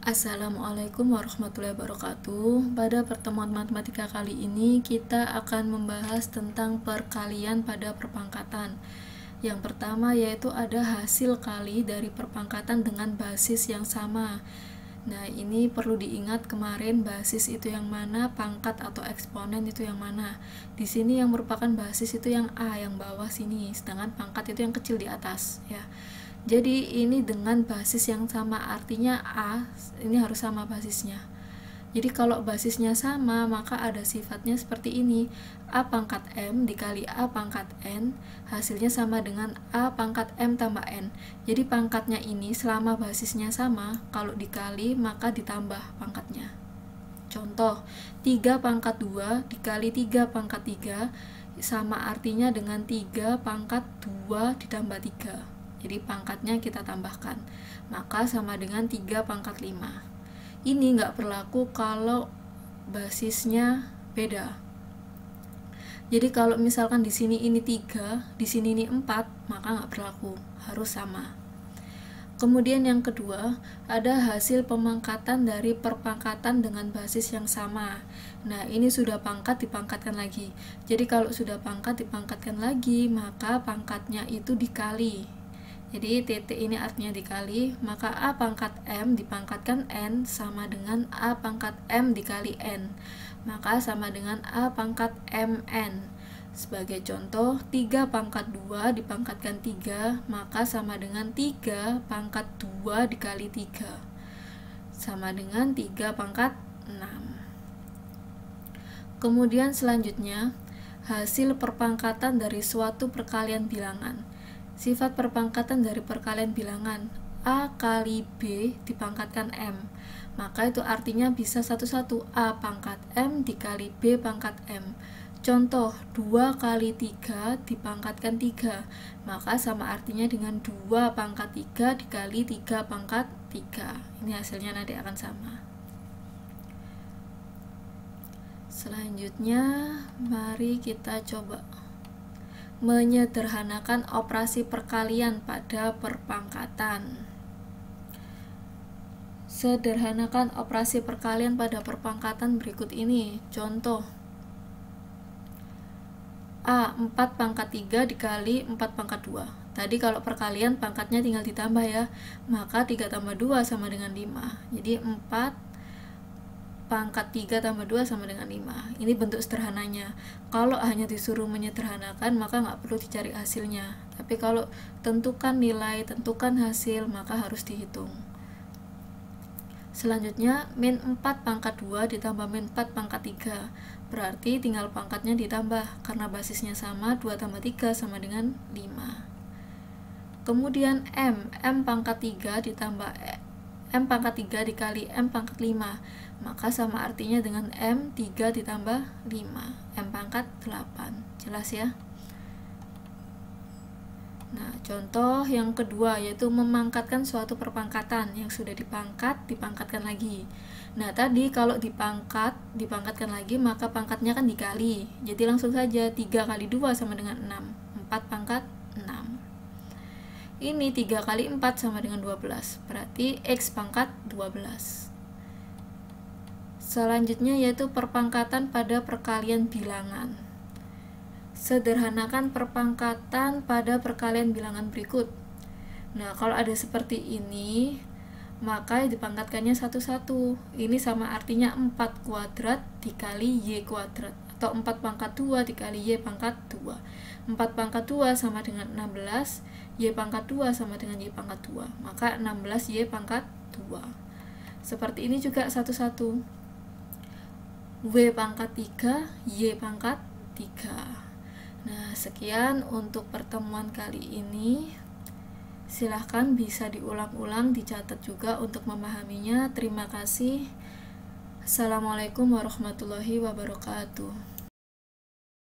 Assalamualaikum warahmatullahi wabarakatuh. Pada pertemuan matematika kali ini kita akan membahas tentang perkalian pada perpangkatan. Yang pertama yaitu ada hasil kali dari perpangkatan dengan basis yang sama. Nah, ini perlu diingat kemarin basis itu yang mana, pangkat atau eksponen itu yang mana. Di sini yang merupakan basis itu yang A, yang bawah sini, sedangkan pangkat itu yang kecil di atas, ya. Jadi ini dengan basis yang sama, artinya A ini harus sama basisnya. Jadi kalau basisnya sama, maka ada sifatnya seperti ini. A pangkat M dikali A pangkat N, hasilnya sama dengan A pangkat M tambah N. Jadi pangkatnya ini selama basisnya sama, kalau dikali maka ditambah pangkatnya. Contoh, 3 pangkat 2 dikali 3 pangkat 3 sama artinya dengan 3 pangkat 2 ditambah 3. Jadi pangkatnya kita tambahkan, maka sama dengan 3 pangkat 5. Ini nggak berlaku kalau basisnya beda. Jadi kalau misalkan di sini ini 3, di sini ini 4, maka nggak berlaku, harus sama. Kemudian yang kedua, ada hasil pemangkatan dari perpangkatan dengan basis yang sama. Nah, ini sudah pangkat dipangkatkan lagi. Jadi kalau sudah pangkat dipangkatkan lagi, maka pangkatnya itu dikali. Jadi titik ini artinya dikali, maka A pangkat M dipangkatkan N sama dengan A pangkat M dikali N, maka sama dengan A pangkat MN. Sebagai contoh, 3 pangkat 2 dipangkatkan 3, maka sama dengan 3 pangkat 2 dikali 3, sama dengan 3 pangkat 6. Kemudian selanjutnya, hasil perpangkatan dari suatu perkalian bilangan. Sifat perpangkatan dari perkalian bilangan A kali B dipangkatkan M, maka itu artinya bisa satu-satu, A pangkat M dikali B pangkat M. Contoh, 2 kali 3 dipangkatkan 3, maka sama artinya dengan 2 pangkat 3 dikali 3 pangkat 3. Ini hasilnya nanti akan sama. Selanjutnya, mari kita coba menyederhanakan operasi perkalian pada perpangkatan. Sederhanakan operasi perkalian pada perpangkatan berikut ini. Contoh, A 4 pangkat 3 dikali 4 pangkat 2. Tadi kalau perkalian pangkatnya tinggal ditambah ya, maka 3 tambah 2 sama dengan 5. Jadi 4 pangkat 3 tambah 2 sama dengan 5. Ini bentuk sederhananya. Kalau hanya disuruh menyederhanakan, maka nggak perlu dicari hasilnya. Tapi kalau tentukan nilai, tentukan hasil, maka harus dihitung. Selanjutnya, min 4 pangkat 2 ditambah min 4 pangkat 3. Berarti tinggal pangkatnya ditambah, karena basisnya sama, 2 tambah 3 sama dengan 5. Kemudian M pangkat 3 ditambah M pangkat 3 dikali M pangkat 5, maka sama artinya dengan M 3 ditambah 5, M pangkat 8. Jelas ya? Nah, contoh yang kedua yaitu memangkatkan suatu perpangkatan yang sudah dipangkatkan lagi. Nah, tadi kalau dipangkatkan lagi, maka pangkatnya kan dikali. Jadi langsung saja 3 kali 2 sama dengan 6, 4 pangkat 6. Ini 3 kali 4 sama dengan 12, berarti X pangkat 12. Selanjutnya yaitu perpangkatan pada perkalian bilangan. Sederhanakan perpangkatan pada perkalian bilangan berikut. Nah, kalau ada seperti ini, maka dipangkatkannya satu-satu. Ini sama artinya 4 kuadrat dikali Y kuadrat, atau 4 pangkat 2 dikali Y pangkat 2. 4 pangkat 2 sama dengan 16, Y pangkat 2 sama dengan Y pangkat 2, maka 16 Y pangkat 2. Seperti ini juga satu-satu. W pangkat 3, Y pangkat 3. Nah, sekian untuk pertemuan kali ini. Silahkan bisa diulang-ulang, dicatat juga untuk memahaminya. Terima kasih. Assalamualaikum warahmatullahi wabarakatuh.